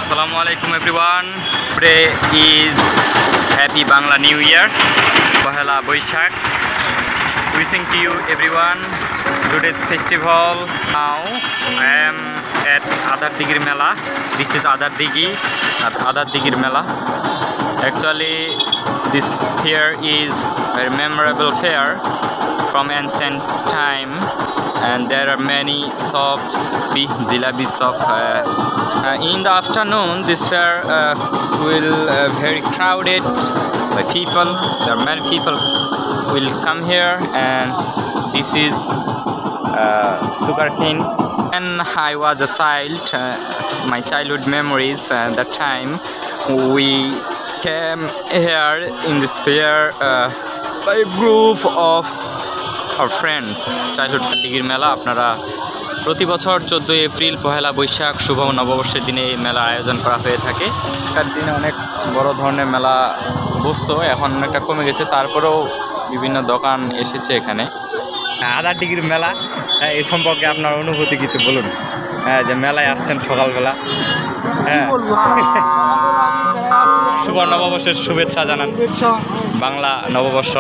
Assalamualaikum everyone. Today is Happy Bangla New Year, Pohela Boishak. Wishing to you everyone today's festival. Now I am at Adardigir Mela. This is Adardigi at Adardigir Mela. Actually, this fair is a memorable fair from ancient time, and there are many shops, jalebi shop. In the afternoon, this fair will very crowded by people. There are many people will come here, and this is sugarcane. When I was a child, my childhood memories. That time we came here in this fair by a group of our friends. Childhood Adardigir মেলা আপনারা প্রতি বছর 14 April Pohela Boishakh শুভ নববর্ষের দিনে এই মেলা আয়োজন করা হয়ে থাকে। তার দিনে অনেক বড় ধরনের মেলা বসতো, এখন অনেকটা কমে গেছে, তারপরেও বিভিন্ন দোকান এসেছে এখানে। আদারদিঘির মেলা এই সম্পর্কে আপনার অনুভূতি কিছু বলুন। যে মেলায় আসছেন সকালবেলা, শুভ নববর্ষের শুভেচ্ছা জানান। বাংলা নববর্ষ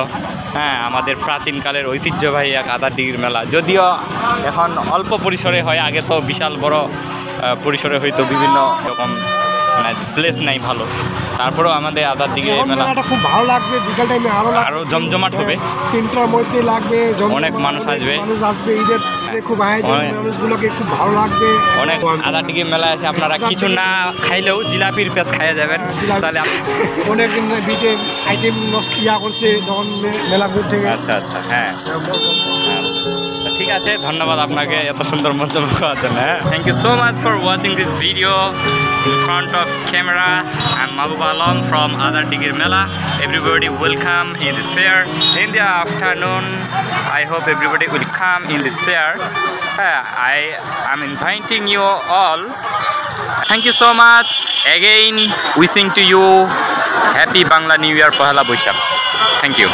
আমাদের প্রাচীনকালের ঐতিহ্যবাহী এক আদারদিঘির মেলা, যদিও এখন অল্প পরিসরে হয়, আগে তো বিশাল বড় পরিসরে হয়তো বিভিন্ন রকম প্লেস নাই ভালো, তারপরেও আমাদের আদারদিঘির মেলাটা খুব ভালো লাগবে। বিকাল টাইমে আরো জমজমাট হবে, 3টার মধ্যে লাগবে, অনেক মানুষ আসবে ঈদের খুব আয়োজন, মানুষগুলোকে খুব ভালো লাগবে। অনেক আদারদিঘির মেলায় এসে আপনারা কিছু না খাইলেও জিলাপির পেঁচ খাইয়া যাবেন, তাহলে অনেক বিটে আইটেম ইয়া করছে তখন মেলা ঘুরতে। আচ্ছা আচ্ছা, ঠিক আছে, ধন্যবাদ আপনাকে এত সুন্দর মন্তব্য করার জন্য। Thank you so much for watching this video in front of camera. I'm Mahbub Alam from Adardigir Mela. Everybody welcome in this fair in the afternoon. I hope everybody will come in this fair. I am inviting you all. Thank you so much again. Wishing to you Happy Bangla New Year Pohela Boishak. Thank you.